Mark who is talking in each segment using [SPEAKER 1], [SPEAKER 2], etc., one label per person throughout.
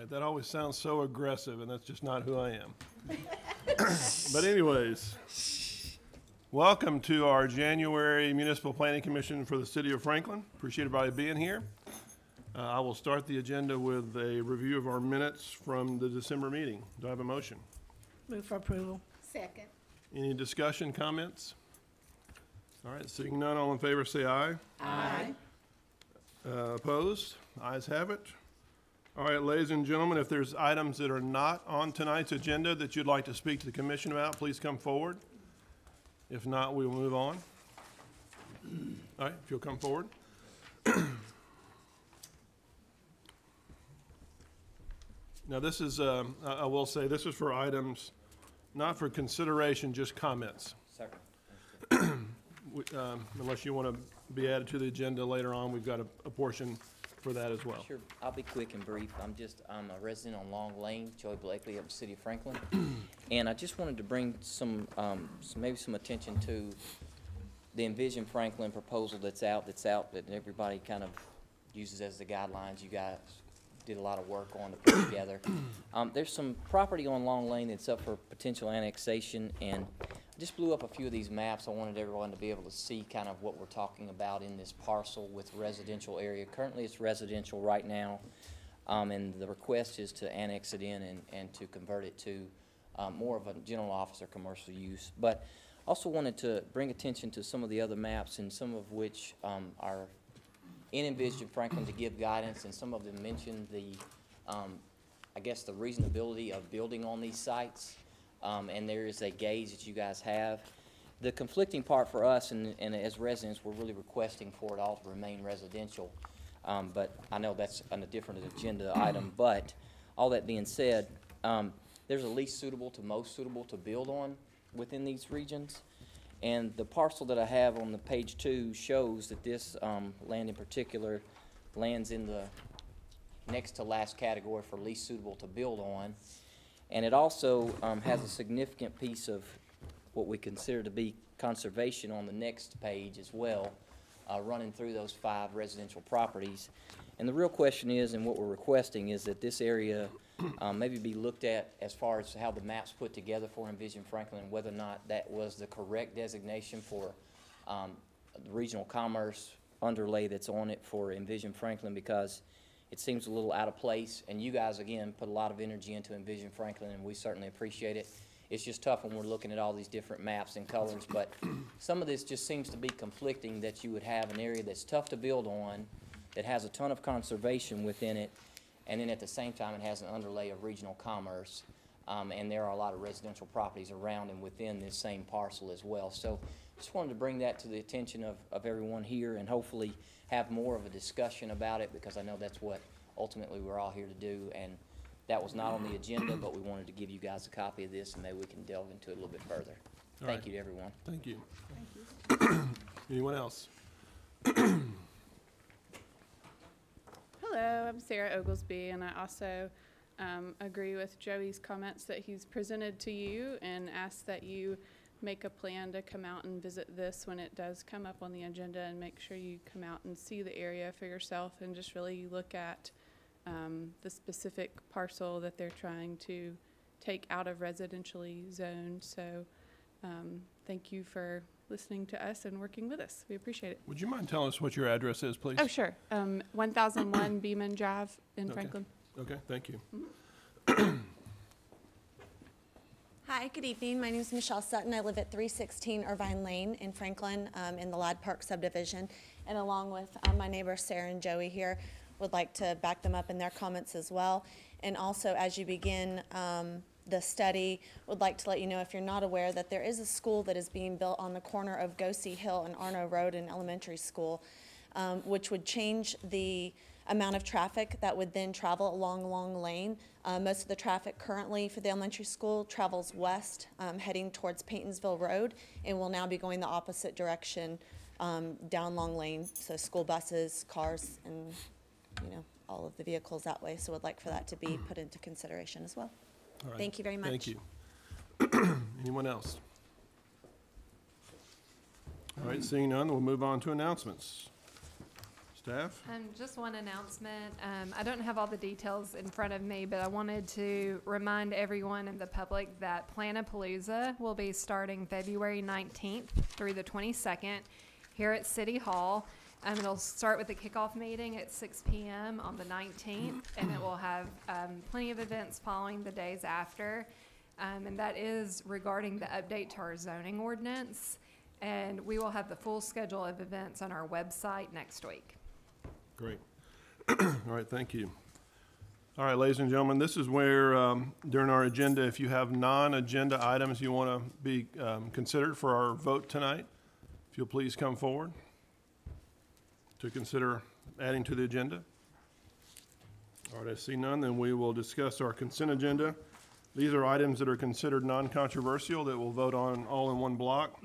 [SPEAKER 1] right, that always sounds so aggressive, and that's just not who I am. But anyways, welcome to our January Municipal Planning Commission for the City of Franklin. Appreciate everybody being here. I will start the agenda with a review of our minutes from the December meeting. Do I have a motion?
[SPEAKER 2] Move for approval.
[SPEAKER 3] Second.
[SPEAKER 1] Any discussion, comments? All right, seeing none, all in favor say aye.
[SPEAKER 3] Aye.
[SPEAKER 1] Opposed? Ayes have it. All right, ladies and gentlemen, if there's items that are not on tonight's agenda that you'd like to speak to the commission about, please come forward. If not, we will move on. All right, if you'll come forward. Now, this is, I will say, this is for items not for consideration, just comments.
[SPEAKER 4] Second.
[SPEAKER 1] Unless you want to be added to the agenda later on, we've got a portion for that as well.
[SPEAKER 4] Sure, I'll be quick and brief. I'm a resident on Long Lane, Joey Blakely, up in the city of Franklin. And I just wanted to bring maybe some attention to the Envision Franklin proposal that's out that everybody kind of uses as the guidelines. You guys did a lot of work on to put together. There's some property on Long Lane that's up for potential annexation, and I just blew up a few of these maps. I wanted everyone to be able to see kind of what we're talking about in this parcel with residential area. Currently it's residential right now, and the request is to annex it in and to convert it to more of a general office or commercial use. But also wanted to bring attention to some of the other maps, and some of which are in Envision Franklin to give guidance, and some of them mention the, I guess, the reasonability of building on these sites. And there is a gauge that you guys have. The conflicting part for us, and as residents, we're really requesting for it all to remain residential. But I know that's on a different agenda item. But all that being said, there's a least suitable to most suitable to build on within these regions. And the parcel that I have on the page 2 shows that this land in particular lands in the next to last category for least suitable to build on. And it also has a significant piece of what we consider to be conservation on the next page as well, running through those 5 residential properties. And the real question is, and what we're requesting, is that this area maybe be looked at as far as how the map's put together for Envision Franklin, and whether or not that was the correct designation for the regional commerce underlay that's on it for Envision Franklin, because it seems a little out of place. And you guys, again, put a lot of energy into Envision Franklin, and we certainly appreciate it. It's just tough when we're looking at all these different maps and colors, but some of this just seems to be conflicting, that you would have an area that's tough to build on, that has a ton of conservation within it, and then at the same time it has an underlay of regional commerce. And there are a lot of residential properties around and within this same parcel as well. So just wanted to bring that to the attention of everyone here, and hopefully have more of a discussion about it, because I know that's what ultimately we're all here to do. And that was not on the agenda, but we wanted to give you guys a copy of this, and maybe we can delve into it a little bit further. Thank you to everyone.
[SPEAKER 1] Thank you. Anyone else?
[SPEAKER 5] Hello, I'm Sarah Oglesby, and I also agree with Joey's comments that he's presented to you, and ask that you make a plan to come out and visit this when it does come up on the agenda, and make sure you come out and see the area for yourself, and just really look at the specific parcel that they're trying to take out of residentially zoned. So thank you for listening to us and working with us. We appreciate it.
[SPEAKER 1] Would you mind telling us what your address is, please?
[SPEAKER 5] Oh, sure. 1001 Beeman Drive in Franklin.
[SPEAKER 1] Okay, thank you.
[SPEAKER 6] Hi, good evening. My name is Michelle Sutton. I live at 316 Irvine Lane in Franklin, in the Ladd Park subdivision. And along with my neighbors Sarah and Joey here, would like to back them up in their comments as well. And also, as you begin the study, would like to let you know, if you're not aware, that there is a school that is being built on the corner of Gosey Hill and Arno Road, an elementary school, which would change the amount of traffic that would then travel along Long Lane. Most of the traffic currently for the elementary school travels west, heading towards Paytonsville Road, and will now be going the opposite direction down Long Lane. So school buses, cars, and all of the vehicles that way. So would like for that to be put into consideration as well.
[SPEAKER 1] All right.
[SPEAKER 6] Thank you very much.
[SPEAKER 1] Thank you. Anyone else? All right, seeing none, we'll move on to announcements. Staff?
[SPEAKER 2] Just one announcement. I don't have all the details in front of me, but I wanted to remind everyone in the public that Planapalooza will be starting February 19th through the 22nd here at City Hall. It'll start with the kickoff meeting at 6 p.m. on the 19th, and it will have plenty of events following the days after. And that is regarding the update to our zoning ordinance. And we will have the full schedule of events on our website next week.
[SPEAKER 1] Great. All right, thank you. All right, ladies and gentlemen, this is where during our agenda, if you have non-agenda items you want to be considered for our vote tonight, if you'll please come forward to consider adding to the agenda. All right, I see none, then we will discuss our consent agenda. These are items that are considered non-controversial that we'll vote on all in one block.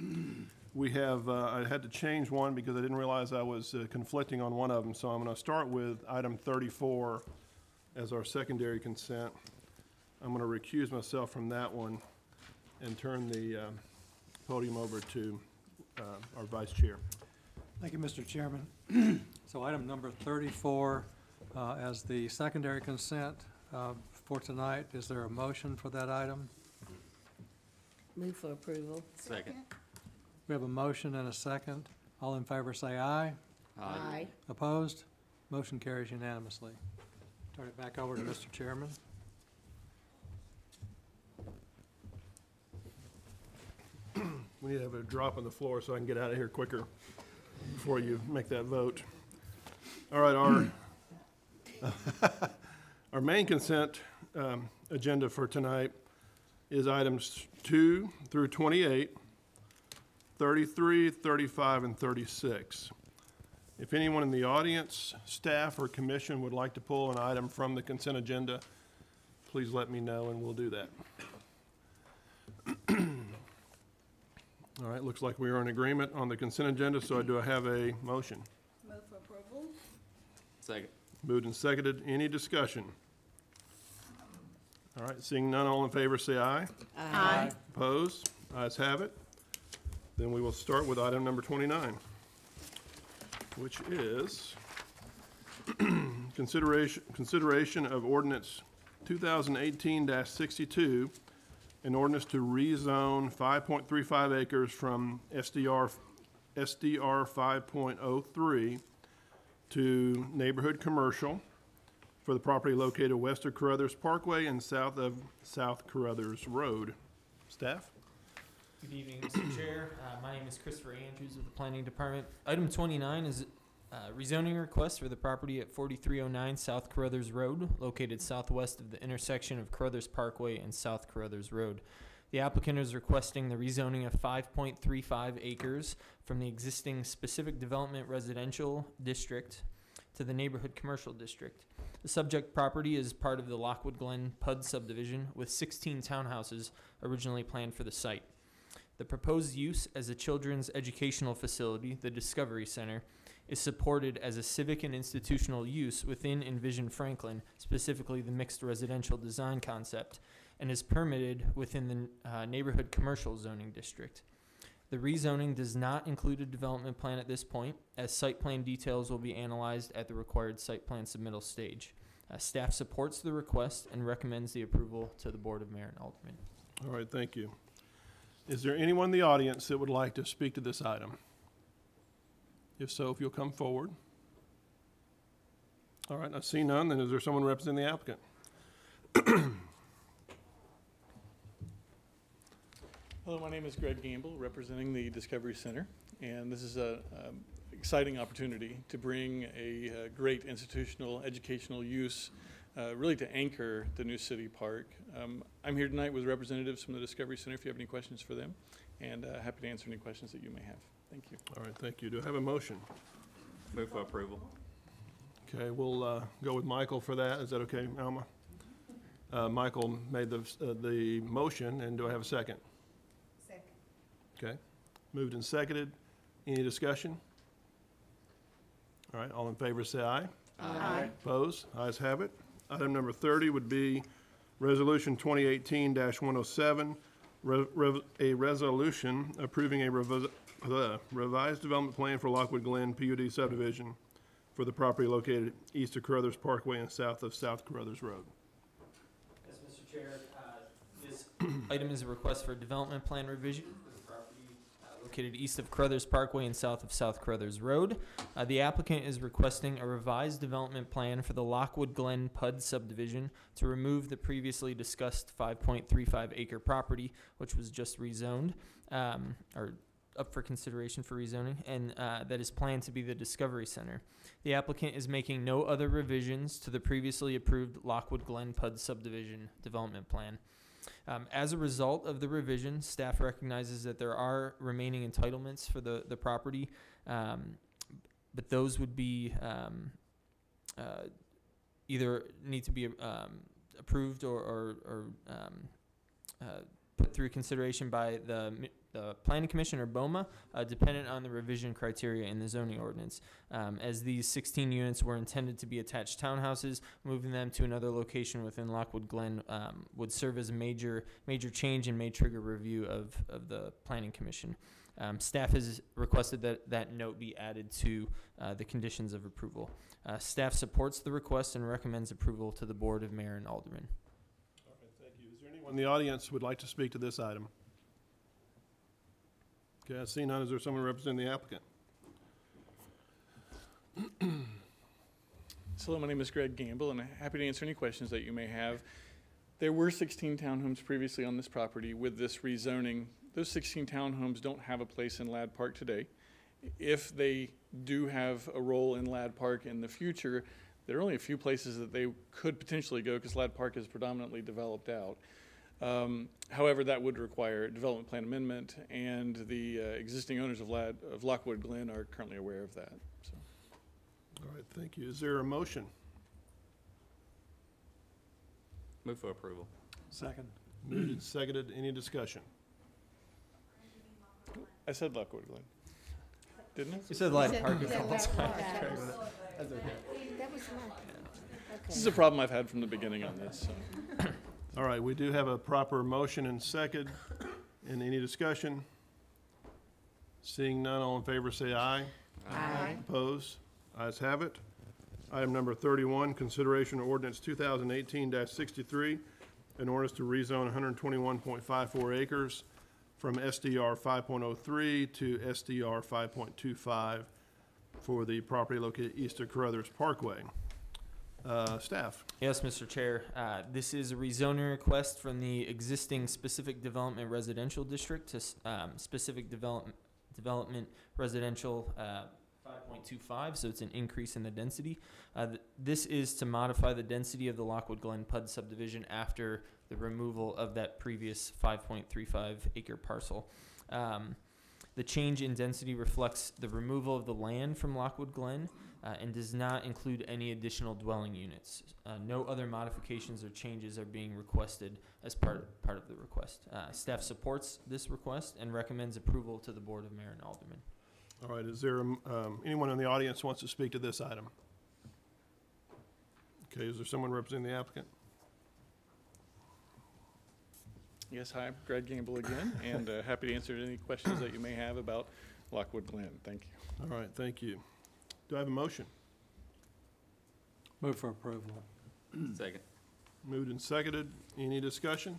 [SPEAKER 1] We have, I had to change one because I didn't realize I was conflicting on one of them, so I'm going to start with item 34 as our secondary consent. I'm going to recuse myself from that one and turn the podium over to our vice chair.
[SPEAKER 3] Thank you, Mr. Chairman. So item number 34 as the secondary consent for tonight. Is there a motion for that item?
[SPEAKER 7] Move for approval.
[SPEAKER 8] Second.
[SPEAKER 3] We have a motion and a second. All in favor say aye.
[SPEAKER 7] Aye.
[SPEAKER 3] Opposed? Motion carries unanimously. Turn it back over to Mr. Chairman.
[SPEAKER 1] We need to have a drop on the floor so I can get out of here quicker before you make that vote. All right, our main consent agenda for tonight is items 2 through 28, 33, 35, and 36. If anyone in the audience, staff, or commission would like to pull an item from the consent agenda, please let me know and we'll do that. All right, looks like we are in agreement on the consent agenda, so do I have a motion?
[SPEAKER 7] Move for approval.
[SPEAKER 8] Second.
[SPEAKER 1] Moved and seconded. Any discussion? All right, seeing none, all in favor say aye.
[SPEAKER 7] Aye.
[SPEAKER 1] Opposed? Ayes have it. Then we will start with item number 29, which is consideration of ordinance 2018-62, an ordinance to rezone 5.35 acres from SDR 5.03 to neighborhood commercial for the property located west of Carruthers Parkway and south of South Carruthers Road. Staff?
[SPEAKER 9] Good evening, Mr. Chair. My name is Christopher Andrews with the Planning Department. Item 29 is rezoning request for the property at 4309 South Carruthers Road, located southwest of the intersection of Carruthers Parkway and South Carruthers Road. The applicant is requesting the rezoning of 5.35 acres from the existing specific development residential district to the neighborhood commercial district. The subject property is part of the Lockwood Glen PUD subdivision with 16 townhouses originally planned for the site. The proposed use as a children's educational facility, the Discovery Center, is supported as a civic and institutional use within Envision Franklin, specifically the mixed residential design concept, and is permitted within the neighborhood commercial zoning district. The rezoning does not include a development plan at this point, as site plan details will be analyzed at the required site plan submittal stage. Staff supports the request and recommends the approval to the Board of Mayor and Aldermen.
[SPEAKER 1] All right, thank you. Is there anyone in the audience that would like to speak to this item? If so, if you'll come forward. All right, I see none. Then is there someone representing the applicant?
[SPEAKER 10] Hello, my name is Greg Gamble, representing the Discovery Center, and this is an exciting opportunity to bring a great institutional educational use really to anchor the new city park. I'm here tonight with representatives from the Discovery Center if you have any questions for them, and happy to answer any questions that you may have. Thank you.
[SPEAKER 1] All right, thank you. Do I have a motion?
[SPEAKER 8] Move for approval.
[SPEAKER 1] Okay, we'll go with Michael for that. Is that okay, Alma? Michael made the motion, and do I have a second?
[SPEAKER 7] Second.
[SPEAKER 1] Okay, moved and seconded. Any discussion? All right, all in favor say aye.
[SPEAKER 7] Aye.
[SPEAKER 1] Opposed? Ayes have it. Item number 30 would be Resolution 2018-107, a resolution approving a revised development plan for Lockwood Glen PUD subdivision for the property located east of Carruthers Parkway and south of South Carruthers Road.
[SPEAKER 9] Yes, Mr. Chair, this item is a request for a development plan revision for the property located east of Carruthers Parkway and south of South Carruthers Road. The applicant is requesting a revised development plan for the Lockwood Glen PUD subdivision to remove the previously discussed 5.35 acre property, which was just rezoned, or up for consideration for rezoning, and that is planned to be the Discovery Center. The applicant is making no other revisions to the previously approved Lockwood Glen PUD subdivision development plan. As a result of the revision, staff recognizes that there are remaining entitlements for the property, but those would be either need to be approved or put through consideration by the Planning Commission or BOMA, dependent on the revision criteria in the zoning ordinance. As these 16 units were intended to be attached townhouses, moving them to another location within Lockwood Glen would serve as a major change and may trigger review of the Planning Commission. Staff has requested that note be added to the conditions of approval. Staff supports the request and recommends approval to the Board of Mayor and Aldermen.
[SPEAKER 1] All right, thank you. Is there anyone in the audience who would like to speak to this item? Okay, I see none. Is there someone representing the applicant?
[SPEAKER 10] So my name is Greg Gamble, and I'm happy to answer any questions that you may have. There were 16 townhomes previously on this property. With this rezoning, those 16 townhomes don't have a place in Ladd Park today. If they do have a role in Ladd Park in the future, there are only a few places that they could potentially go because Ladd Park is predominantly developed out. However, that would require a development plan amendment, and the existing owners of Lockwood Glen are currently aware of that. So.
[SPEAKER 1] All right, thank you. Is there a motion?
[SPEAKER 8] Move for approval.
[SPEAKER 3] Second.
[SPEAKER 1] Moved and seconded. Any discussion?
[SPEAKER 10] I said Lockwood Glen, didn't I?
[SPEAKER 9] You said Ladd
[SPEAKER 7] Said-
[SPEAKER 9] Park.
[SPEAKER 7] said Ladd Park.
[SPEAKER 9] That's okay.
[SPEAKER 7] That was mine.
[SPEAKER 10] This is a problem I've had from the beginning on this. So.
[SPEAKER 1] All right, we do have a proper motion and second. And any discussion? Seeing none, all in favor say aye.
[SPEAKER 7] Aye.
[SPEAKER 1] Opposed? Ayes have it. Item number 31, consideration of ordinance 2018-63, an ordinance to rezone 121.54 acres from SDR 5.03 to SDR 5.25 for the property located east of Carruthers Parkway. Staff.
[SPEAKER 9] Yes, Mr. Chair. This is a rezoning request from the existing specific development residential district to specific development residential 5.25, so it's an increase in the density. This is to modify the density of the Lockwood Glen PUD subdivision after the removal of that previous 5.35 acre parcel. The change in density reflects the removal of the land from Lockwood Glen and does not include any additional dwelling units. No other modifications or changes are being requested as part of the request. Staff supports this request and recommends approval to the Board of Mayor and Aldermen.
[SPEAKER 1] All right, is there anyone in the audience who wants to speak to this item? Okay, is there someone representing the applicant?
[SPEAKER 10] Yes, hi, I'm Greg Gamble again, and happy to answer any questions that you may have about Lockwood Glen. Thank you.
[SPEAKER 1] All right, thank you. Do I have a motion?
[SPEAKER 3] Move for approval.
[SPEAKER 8] Second.
[SPEAKER 1] Moved and seconded. Any discussion?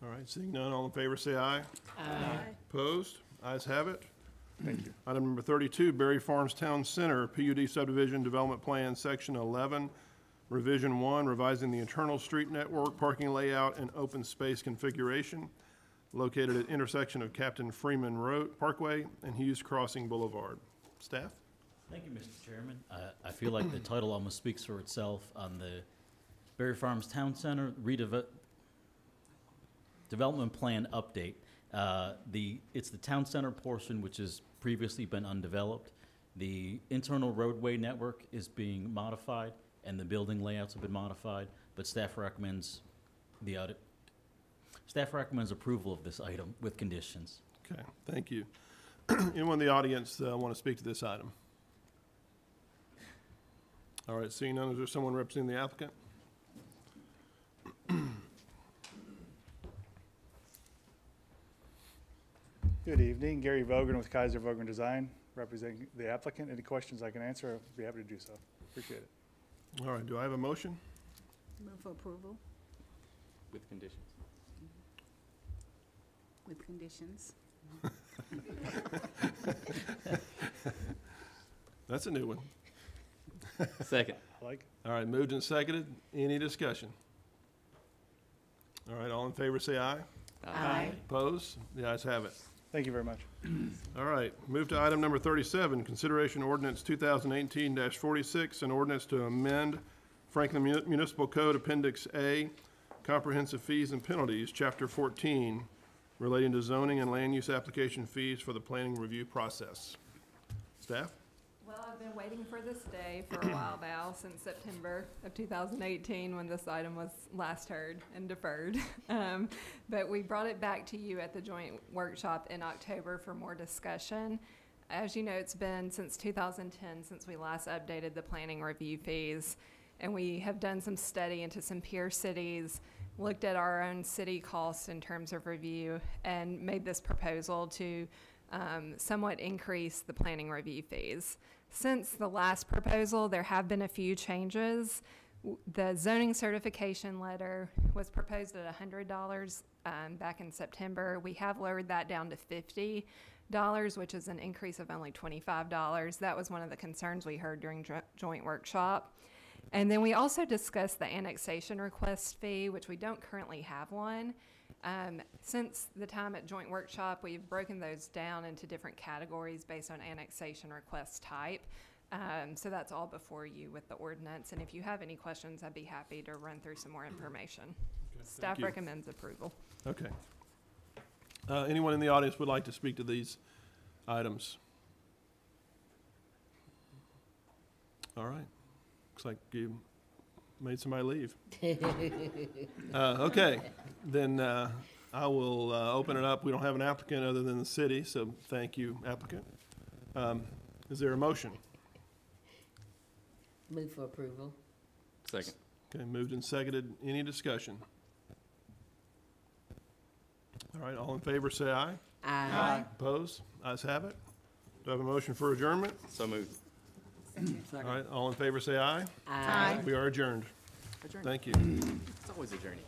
[SPEAKER 1] All right, seeing none, all in favor say aye.
[SPEAKER 7] Aye.
[SPEAKER 1] Opposed? Ayes have it.
[SPEAKER 10] Thank you.
[SPEAKER 1] Item number 32, Berry Farms Town Center, PUD subdivision development plan, section 11, revision 1, revising the internal street network, parking layout, and open space configuration, located at intersection of Captain Freeman Road Parkway and Hughes Crossing Boulevard. Staff?
[SPEAKER 11] Thank you, Mr. Chairman. I feel like the title almost speaks for itself on the Berry Farms Town Center development plan update. It's the town center portion which has previously been undeveloped. The internal roadway network is being modified and the building layouts have been modified, but staff recommends approval of this item with conditions.
[SPEAKER 1] Okay, thank you. Anyone in the audience want to speak to this item? All right, seeing none, is there someone representing the applicant?
[SPEAKER 12] Good evening, Gary Vogren with Kaiser Vogren Design. representing the applicant. Any questions I can answer, I'd be happy to do so. Appreciate it.
[SPEAKER 1] All right, do I have a motion?
[SPEAKER 7] Move for approval
[SPEAKER 8] With conditions.
[SPEAKER 7] with conditions.
[SPEAKER 1] That's a new one.
[SPEAKER 8] Second.
[SPEAKER 12] I like it.
[SPEAKER 1] All right, moved and seconded. Any discussion? All right, all in favor say aye.
[SPEAKER 7] Aye.
[SPEAKER 1] Opposed? The ayes have it.
[SPEAKER 12] Thank you very much.
[SPEAKER 1] All right, move to item number 37, consideration ordinance 2018-46, an ordinance to amend Franklin Municipal Code Appendix A, comprehensive fees and penalties, Chapter 14, relating to zoning and land use application fees for the planning review process. Staff?
[SPEAKER 2] Well, I've been waiting for this day for a while now, since September of 2018, when this item was last heard and deferred. But we brought it back to you at the joint workshop in October for more discussion. As you know, it's been since 2010 since we last updated the planning review fees. And we have done some study into some peer cities, looked at our own city costs in terms of review, and made this proposal to somewhat increase the planning review fees. Since the last proposal, there have been a few changes. The zoning certification letter was proposed at $100 back in September. We have lowered that down to $50, which is an increase of only $25. That was one of the concerns we heard during joint workshop. And then we also discussed the annexation request fee, which we don't currently have one. Since the time at joint workshop, we've broken those down into different categories based on annexation request type. So that's all before you with the ordinance. And if you have any questions, I'd be happy to run through some more information. Staff
[SPEAKER 1] you.
[SPEAKER 2] recommends approval.
[SPEAKER 1] Okay. Anyone in the audience would like to speak to these items? All right. Looks like you made somebody leave. Okay, then I will open it up. We don't have an applicant other than the city, so thank you, applicant. Is there a motion?
[SPEAKER 7] Move for approval.
[SPEAKER 8] Second.
[SPEAKER 1] Okay, moved and seconded. Any discussion? All right, all in favor say aye.
[SPEAKER 7] Aye.
[SPEAKER 1] Opposed? Ayes have it. Do I have a motion for adjournment?
[SPEAKER 8] So moved.
[SPEAKER 1] All right, all in favor say aye.
[SPEAKER 7] Aye.
[SPEAKER 1] We are adjourned. Thank you.
[SPEAKER 8] It's always a journey.